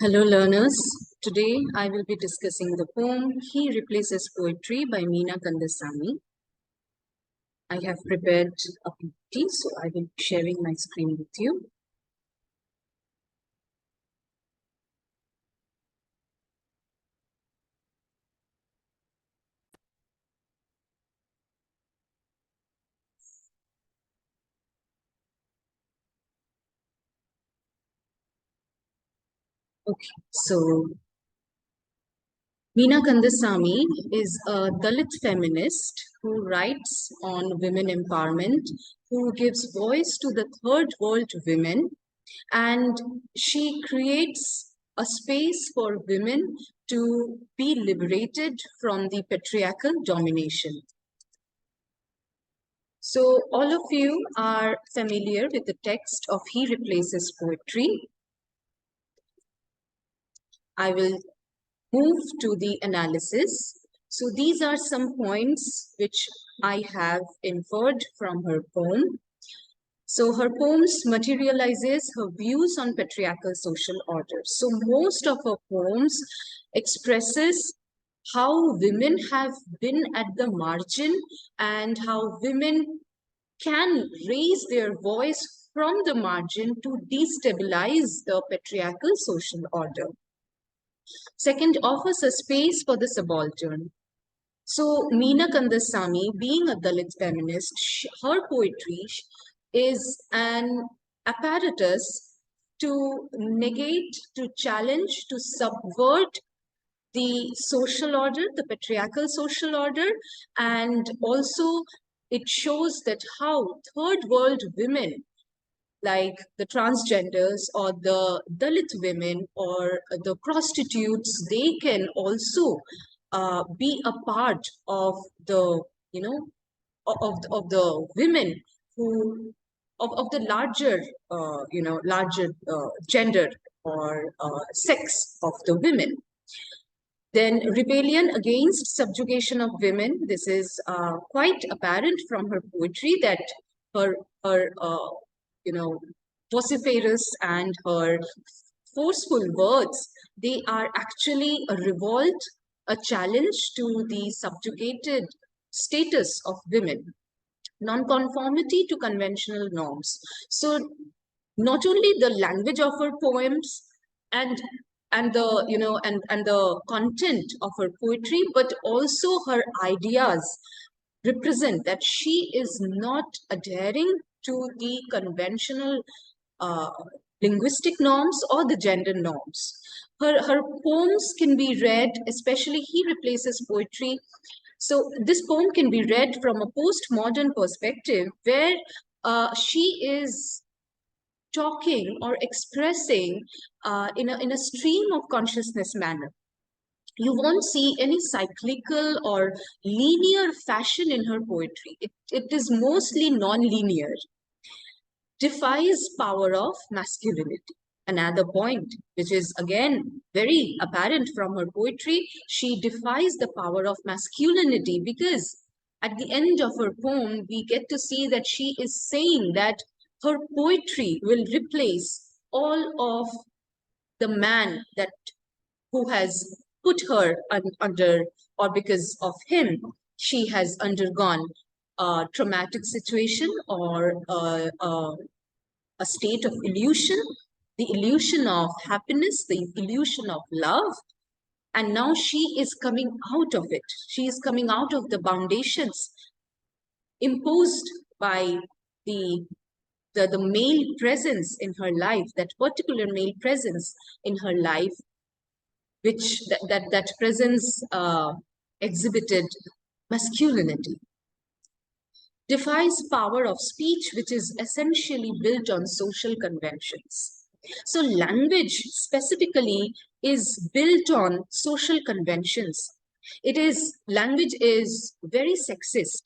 Hello learners, today I will be discussing the poem He Replaces Poetry by Meena Kandasamy. I have prepared a PPT, so I will be sharing my screen with you. Okay, so Meena Kandasamy is a Dalit feminist who writes on women empowerment, who gives voice to the third world women, and she creates a space for women to be liberated from the patriarchal domination. So all of you are familiar with the text of He Replaces Poetry. I will move to the analysis. So these are some points which I have inferred from her poem. So her poems materializes her views on patriarchal social order. So most of her poems expresses how women have been at the margin and how women can raise their voice from the margin to destabilize the patriarchal social order. Second, offers a space for the subaltern. So Meena Kandasamy, being a Dalit feminist, her poetry is an apparatus to negate, to challenge, to subvert the social order, the patriarchal social order, and also it shows that how third world women like the transgenders or the Dalit women or the prostitutes, they can also be a part of the, of the women who, of the larger, larger gender or sex of the women. Then rebellion against subjugation of women. This is quite apparent from her poetry that her vociferous and her forceful words, they are actually a revolt, a challenge to the subjugated status of women. Non-conformity to conventional norms. So not only the language of her poems and the and the content of her poetry, but also her ideas represent that she is not adhering to the conventional uh, linguistic norms or the gender norms. Her poems can be read, especially He Replaces Poetry. So this poem can be read from a postmodern perspective where she is talking or expressing in a stream of consciousness manner. You won't see any cyclical or linear fashion in her poetry. It is mostly non-linear. Defies power of masculinity. Another point, which is again very apparent from her poetry, she defies the power of masculinity because at the end of her poem, we get to see that she is saying that her poetry will replace all of the man that who has put her under, or because of him, she has undergone a traumatic situation or a state of illusion, the illusion of happiness, the illusion of love. And now she is coming out of it. She is coming out of the foundations imposed by the the male presence in her life, that particular male presence in her life, which that presence exhibited masculinity. Defies power of speech, which is essentially built on social conventions. So language specifically is built on social conventions. Language is very sexist.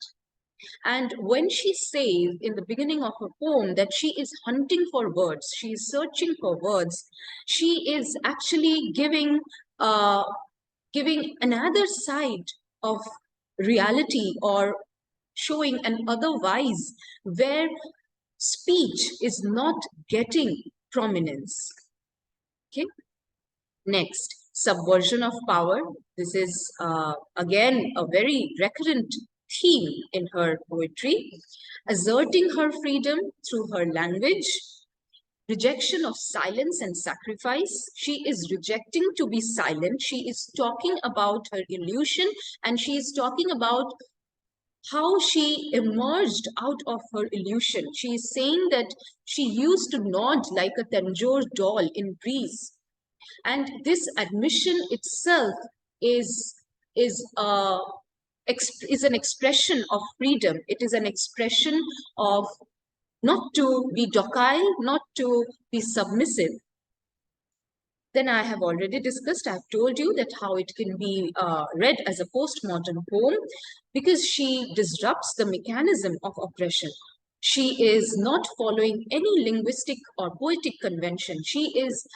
And when she says in the beginning of her poem that she is hunting for words, she is searching for words, she is actually uh, giving another side of reality or showing an otherwise where speech is not getting prominence. Okay. Next, subversion of power. This is again a very recurrent theme in her poetry, asserting her freedom through her language, rejection of silence and sacrifice. She is rejecting to be silent. She is talking about her illusion, and she is talking about how she emerged out of her illusion. She is saying that she used to nod like a Tanjore doll in Greece, and this admission itself is is a is an expression of freedom. It is an expression of not to be docile, not to be submissive. Then I have already discussed, I've told you that how it can be read as a postmodern poem because she disrupts the mechanism of oppression. She is not following any linguistic or poetic convention. She is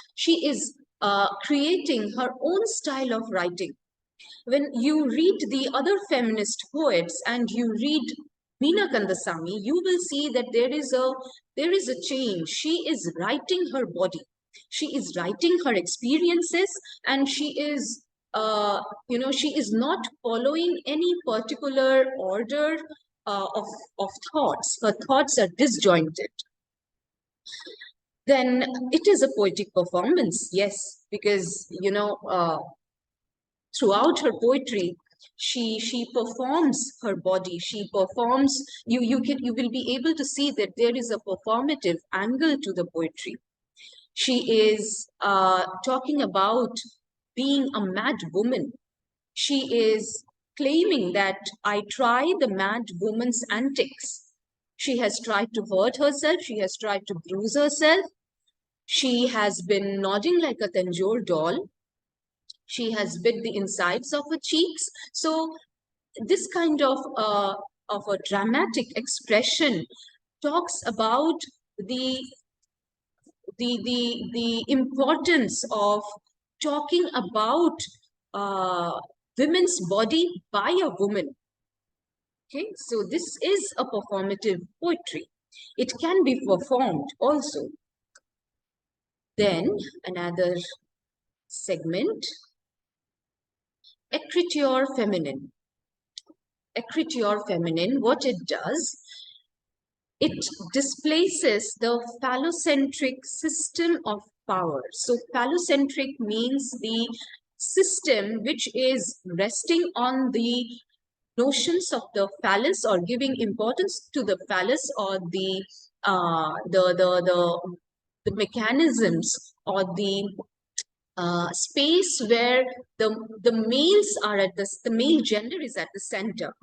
creating her own style of writing. When you read the other feminist poets and you read Meena Kandasamy, you will see that there is a change. She is writing her body. She is writing her experiences, and uh, she is not following any particular order of thoughts. Her thoughts are disjointed. Then it is a poetic performance, yes, because throughout her poetry she performs her body. She performs, you will be able to see that there is a performative angle to the poetry. She is talking about being a mad woman. She is claiming that I try the mad woman's antics. She has tried to hurt herself, she has tried to bruise herself, she has been nodding like a Tanjore doll, she has bit the insides of her cheeks. So this kind of a dramatic expression talks about the the importance of talking about uh, women's body by a woman. Okay, so this is a performative poetry. It can be performed also. Then another segment, écriture feminine. Écriture feminine, what it does, it displaces the phallocentric system of power. So phallocentric means the system which is resting on the notions of the phallus, or giving importance to the phallus, or the mechanisms, or the space where the males are at the male gender is at the center.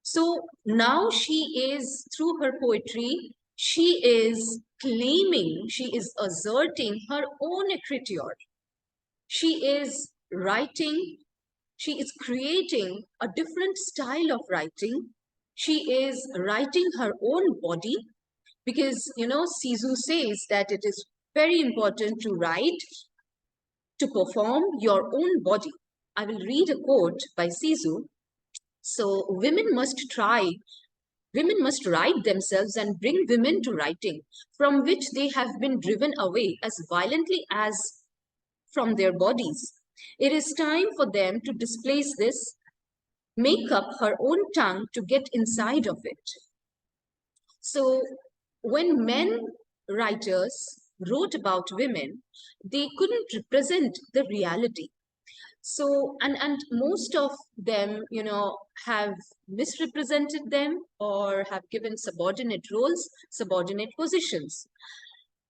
So now she is, through her poetry, she is claiming, she is asserting her own écriture. She is writing, she is creating a different style of writing. She is writing her own body because, Sisu says that it is very important to write, to perform your own body. I will read a quote by Sisu. So women must write themselves and bring women to writing, from which they have been driven away as violently as from their bodies. It is time for them to displace this, make up her own tongue to get inside of it. So when men writers wrote about women, they couldn't represent the reality. So and most of them have misrepresented them, or have given subordinate roles, subordinate positions.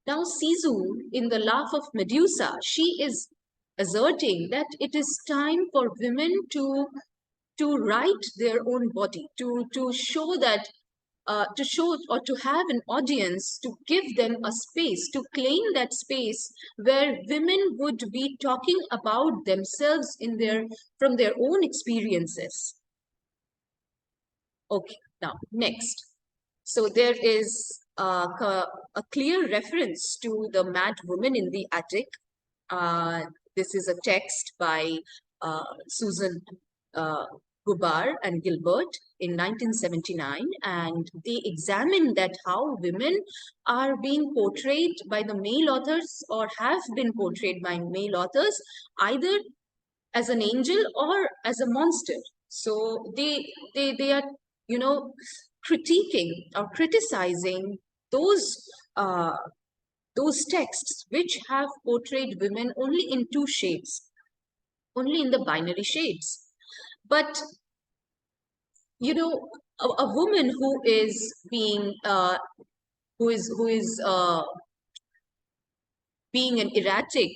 Now Sisu, in The Laugh of Medusa, she is asserting that it is time for women to write their own body, to show that to show or to have an audience, to give them a space, to claim that space where women would be talking about themselves in their from their own experiences. Okay, now next. So there is a clear reference to the mad woman in the attic. This is a text by Susan Gubar and Gilbert in 1979, and they examined that how women are being portrayed by the male authors or have been portrayed by male authors either as an angel or as a monster. So they are, you know, critiquing or criticizing those uh, those texts which have portrayed women only in two shades, only in the binary shades. But a woman who is being being an erratic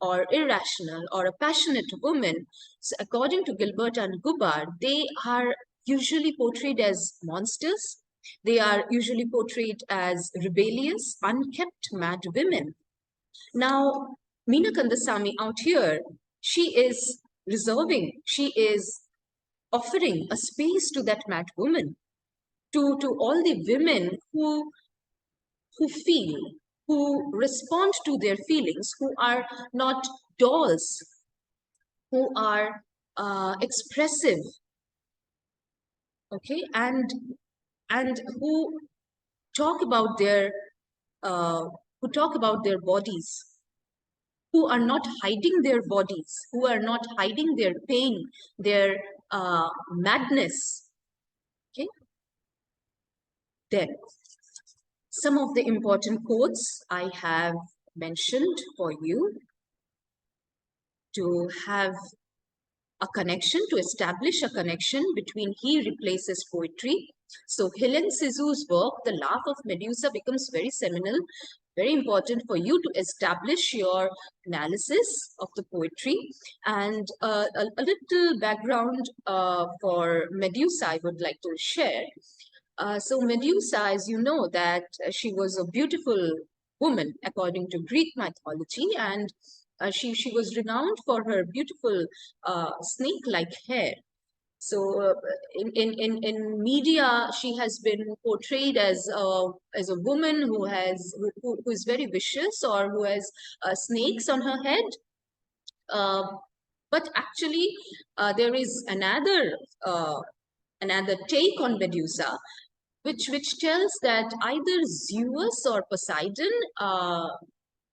or irrational or a passionate woman, so according to Gilbert and Gubar, they are usually portrayed as monsters. They are usually portrayed as rebellious, unkept, mad women. Now, Meena Kandasamy out here, she is she is offering a space to that mad woman, to all the women who feel, who respond to their feelings, who are not dolls, who are expressive, okay, and talk about their uh, who talk about their bodies, who are not hiding their bodies, who are not hiding their pain, their madness. Okay, then some of the important quotes I have mentioned for you to have a connection, to establish a connection between he replaces poetry. So Helen Sisu's work, The Laugh of Medusa, becomes very seminal, very important for you to establish your analysis of the poetry. And a little background for Medusa I would like to share. So Medusa, as you know, that she was a beautiful woman according to Greek mythology, and she was renowned for her beautiful snake-like hair. So in media, she has been portrayed as a woman who is very vicious or who has snakes on her head. Uh, but actually, there is another take on Medusa, which tells that either Zeus or Poseidon,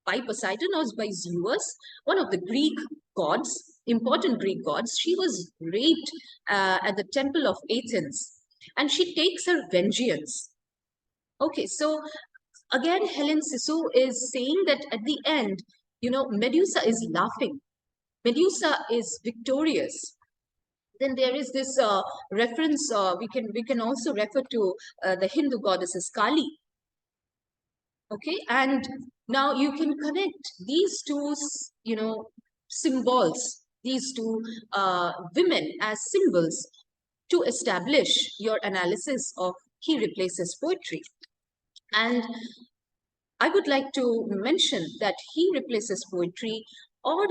by Poseidon or by Zeus, one of the Greek gods, important Greek gods, she was raped at the Temple of Athens, and she takes her vengeance. Okay, so again, Helen Sisu is saying that at the end, Medusa is laughing. Medusa is victorious. Then there is this reference. We can also refer to the Hindu goddesses Kali. Okay, and now you can connect these two, symbols, these two women as symbols to establish your analysis of he replaces poetry. And I would like to mention that he replaces poetry, or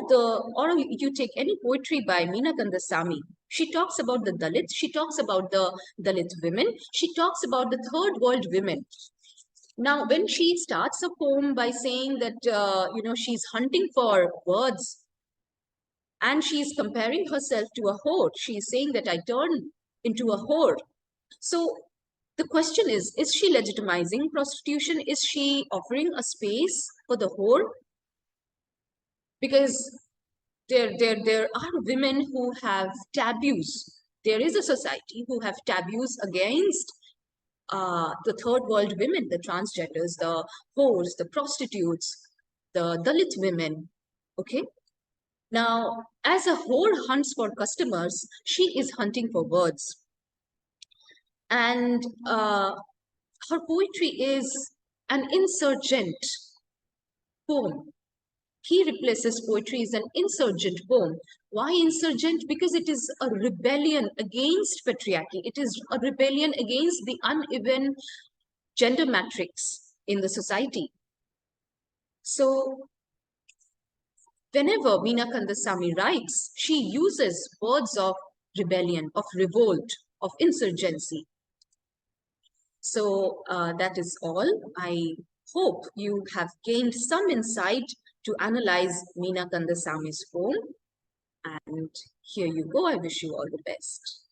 you take any poetry by Meena Kandasamy. She talks about the Dalits, she talks about the Dalit women, she talks about the third world women. Now, when she starts a poem by saying that she's hunting for words and she's comparing herself to a whore, she's saying that I turn into a whore. So the question is she legitimizing prostitution? Is she offering a space for the whore? Because there are women who have taboos. There is a society who have taboos against the third world women, the transgenders, the whores, the prostitutes, the Dalit women. Okay. Now, as a whore hunts for customers, she is hunting for words. And her poetry is an insurgent poem. He replaces poetry is an insurgent poem. Why insurgent? Because it is a rebellion against patriarchy. It is a rebellion against the uneven gender matrix in the society. So whenever Meena Kandasamy writes, she uses words of rebellion, of revolt, of insurgency. So that is all. I hope you have gained some insight to analyze Meena Kandasamy's poem. And here you go. I wish you all the best.